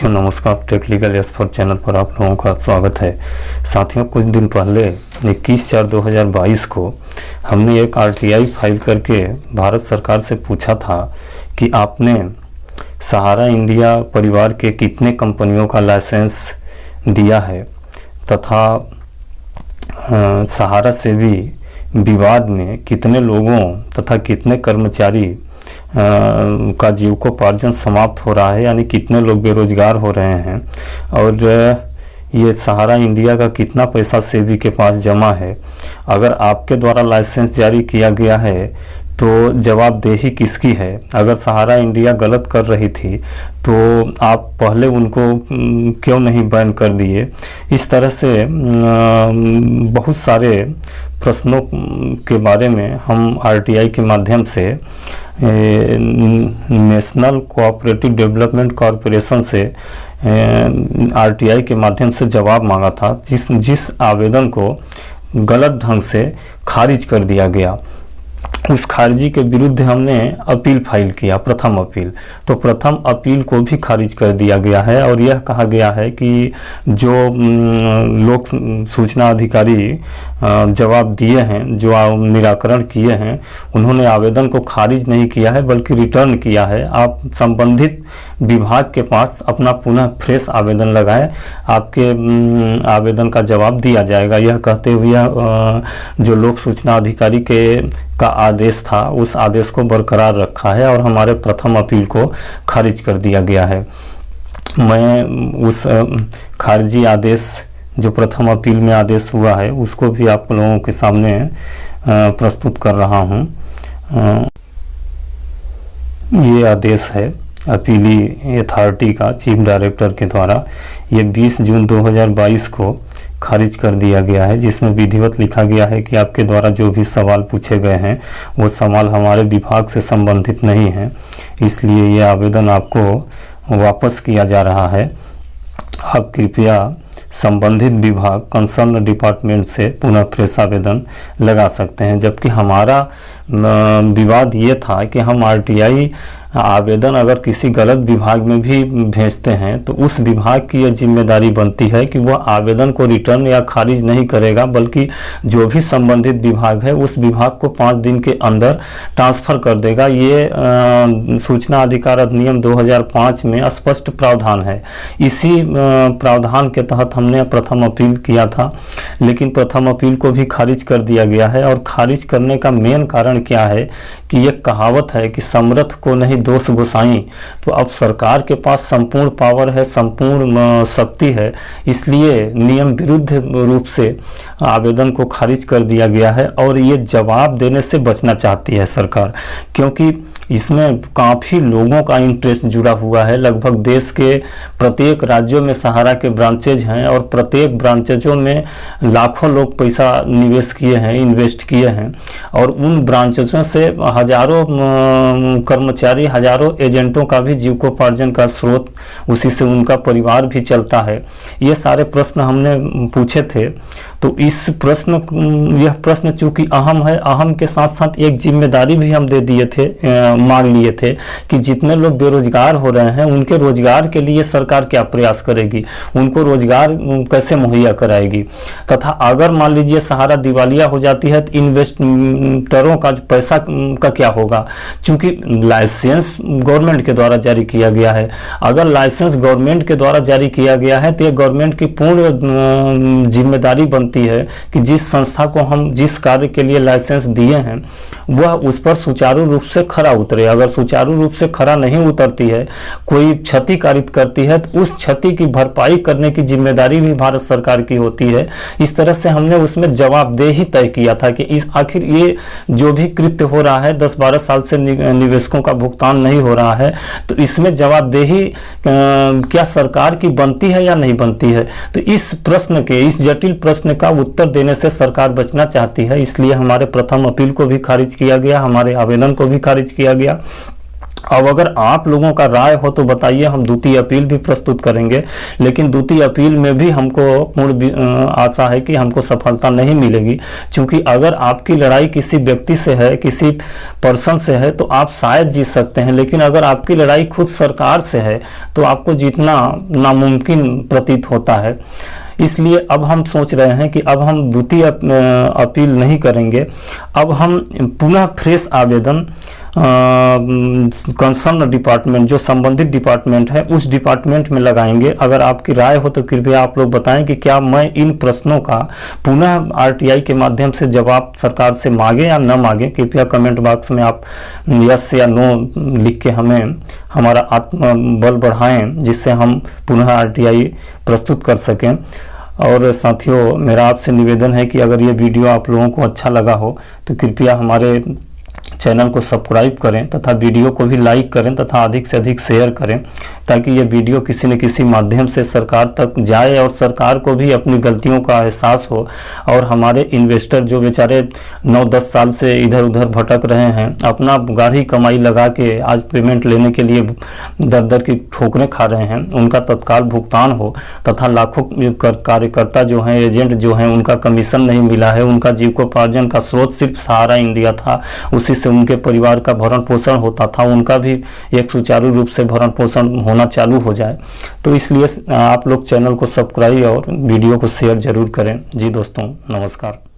साथियों नमस्कार, technical expert channel पर आप लोगों का स्वागत है। साथियों, कुछ दिन पहले 21/4/2022 को हमने एक आरटीआई फाइल करके भारत सरकार से पूछा था कि आपने सहारा इंडिया परिवार के कितने कंपनियों का लाइसेंस दिया है तथा सहारा से भी विवाद में कितने लोगों तथा कितने कर्मचारी का जीविकोपार्जन समाप्त हो रहा है, यानी कितने लोग बेरोजगार हो रहे हैं और ये सहारा इंडिया का कितना पैसा सेबी के पास जमा है। अगर आपके द्वारा लाइसेंस जारी किया गया है तो जवाबदेही किसकी है। अगर सहारा इंडिया गलत कर रही थी तो आप पहले उनको क्यों नहीं बैन कर दिए। इस तरह से बहुत सारे प्रश्नों के बारे में हम आरटीआई के माध्यम से नेशनल कोऑपरेटिव डेवलपमेंट कॉरपोरेशन से आरटीआई के माध्यम से जवाब मांगा था, जिस आवेदन को गलत ढंग से खारिज कर दिया गया। उस खारिजी के विरुद्ध हमने अपील फाइल किया, प्रथम अपील। तो प्रथम अपील को भी खारिज कर दिया गया है और यह कहा गया है कि जो लोक सूचना अधिकारी जवाब दिए हैं, जो निराकरण किए हैं, उन्होंने आवेदन को खारिज नहीं किया है बल्कि रिटर्न किया है। आप संबंधित विभाग के पास अपना पुनः फ्रेश आवेदन लगाएं, आपके आवेदन का जवाब दिया जाएगा। यह कहते हुए जो लोक सूचना अधिकारी का आदेश था उस आदेश को बरकरार रखा है और हमारे प्रथम अपील को खारिज कर दिया गया है। मैं उस खारिजी आदेश जो प्रथम अपील में आदेश हुआ है उसको भी आप लोगों के सामने प्रस्तुत कर रहा हूं। ये आदेश है अपीली अथॉरिटी का चीफ डायरेक्टर के द्वारा। ये 20 जून 2022 को खारिज कर दिया गया है, जिसमें विधिवत लिखा गया है कि आपके द्वारा जो भी सवाल पूछे गए हैं वो सवाल हमारे विभाग से संबंधित नहीं है, इसलिए ये आवेदन आपको वापस किया जा रहा है। आप कृपया संबंधित विभाग कंसर्न डिपार्टमेंट से पुनः फ्रेश आवेदन लगा सकते हैं। जबकि हमारा विवाद ये था कि हम आरटीआई आवेदन अगर किसी गलत विभाग में भी भेजते हैं तो उस विभाग की यह जिम्मेदारी बनती है कि वह आवेदन को रिटर्न या खारिज नहीं करेगा, बल्कि जो भी संबंधित विभाग है उस विभाग को 5 दिन के अंदर ट्रांसफर कर देगा। ये सूचना अधिकार अधिनियम 2005 में स्पष्ट प्रावधान है। इसी प्रावधान के तहत हमने प्रथम अपील किया था, लेकिन प्रथम अपील को भी खारिज कर दिया गया है। और खारिज करने का मेन कारण क्या है कि ये कहावत है कि समर्थ को नहीं दोष गोसाई। तो अब सरकार के पास संपूर्ण पावर है, संपूर्ण शक्ति है, इसलिए नियम विरुद्ध रूप से आवेदन को खारिज कर दिया गया है। और ये जवाब देने से बचना चाहती है सरकार, क्योंकि इसमें काफ़ी लोगों का इंटरेस्ट जुड़ा हुआ है। लगभग देश के प्रत्येक राज्यों में सहारा के ब्रांचेज हैं और प्रत्येक ब्रांचेजों में लाखों लोग पैसा निवेश किए हैं, इन्वेस्ट किए हैं। और उन ब्रांचेजों से हजारों कर्मचारी, हजारों एजेंटों का भी जीविकोपार्जन का स्रोत, उसी से उनका परिवार भी चलता है। ये सारे प्रश्न हमने पूछे थे। तो यह प्रश्न चूंकि अहम है, अहम के साथ साथ एक जिम्मेदारी भी हम दे दिए थे, मांग लिए थे कि जितने लोग बेरोजगार हो रहे हैं उनके रोजगार के लिए सरकार क्या प्रयास करेगी, उनको रोजगार कैसे मुहैया कराएगी, तथा अगर मान लीजिए सहारा दिवालिया हो जाती है तो इन्वेस्टरों का पैसा का क्या होगा। चूंकि लाइसेंस गवर्नमेंट के द्वारा जारी किया गया है, अगर लाइसेंस गवर्नमेंट के द्वारा जारी किया गया है तो ये गवर्नमेंट की पूर्ण जिम्मेदारी बनती है कि जिस संस्था को हम जिस कार्य के लिए लाइसेंस दिए हैं वह उस पर सुचारू रूप से खरा उतरे। अगर सुचारू रूप से खरा नहीं उतरती है, कोई क्षति कारित करती है, तो उस क्षति की भरपाई करने की जिम्मेदारी भी भारत सरकार की होती है। इस तरह से हमने उसमें जवाबदेही तय किया था कि इस आखिर ये जो भी कृत्य हो रहा है, 10-12 साल से निवेशकों का भुगतान नहीं हो रहा है, तो इसमें जवाबदेही क्या सरकार की बनती है या नहीं बनती है। तो इस प्रश्न के, इस जटिल प्रश्न का उत्तर देने से सरकार बचना चाहती है, इसलिए हमारे प्रथम अपील को भी खारिज किया गया, हमारे आवेदन को भी खारिज किया गया। अब अगर आप लोगों का राय हो तो बताइए, हम द्वितीय अपील भी प्रस्तुत करेंगे, लेकिन द्वितीय अपील में भी हमको पूर्ण आशा है कि हमको सफलता नहीं मिलेगी, क्योंकि अगर आपकी लड़ाई किसी व्यक्ति से है, किसी पर्सन से है, तो आप शायद जीत सकते हैं, लेकिन अगर आपकी लड़ाई खुद सरकार से है तो आपको जीतना नामुमकिन प्रतीत होता है। इसलिए अब हम सोच रहे हैं कि अब हम द्वितीय अपील नहीं करेंगे, अब हम पुनः फ्रेश आवेदन कंसर्न डिपार्टमेंट, जो संबंधित डिपार्टमेंट है, उस डिपार्टमेंट में लगाएंगे। अगर आपकी राय हो तो कृपया आप लोग बताएं कि क्या मैं इन प्रश्नों का पुनः आरटीआई के माध्यम से जवाब सरकार से मांगे या न मांगे। कृपया कमेंट बॉक्स में आप यस या नो लिख के हमें हमारा आत्मबल बढ़ाएं, जिससे हम पुनः आरटीआई प्रस्तुत कर सकें। और साथियों, मेरा आपसे निवेदन है कि अगर ये वीडियो आप लोगों को अच्छा लगा हो तो कृपया हमारे चैनल को सब्सक्राइब करें तथा वीडियो को भी लाइक करें तथा अधिक से अधिक शेयर करें, ताकि ये वीडियो किसी न किसी माध्यम से सरकार तक जाए और सरकार को भी अपनी गलतियों का एहसास हो। और हमारे इन्वेस्टर जो बेचारे 9-10 साल से इधर उधर भटक रहे हैं, अपना गाढ़ी कमाई लगा के आज पेमेंट लेने के लिए दर दर की ठोकरें खा रहे हैं, उनका तत्काल भुगतान हो तथा लाखों कार्यकर्ता जो हैं, एजेंट जो हैं, उनका कमीशन नहीं मिला है, उनका जीविकोपार्जन का स्रोत सिर्फ सहारा इंडिया था, उसी से उनके परिवार का भरण पोषण होता था, उनका भी एक सुचारू रूप से भरण पोषण होना चालू हो जाए। तो इसलिए आप लोग चैनल को सब्सक्राइब और वीडियो को शेयर जरूर करें। जी दोस्तों, नमस्कार।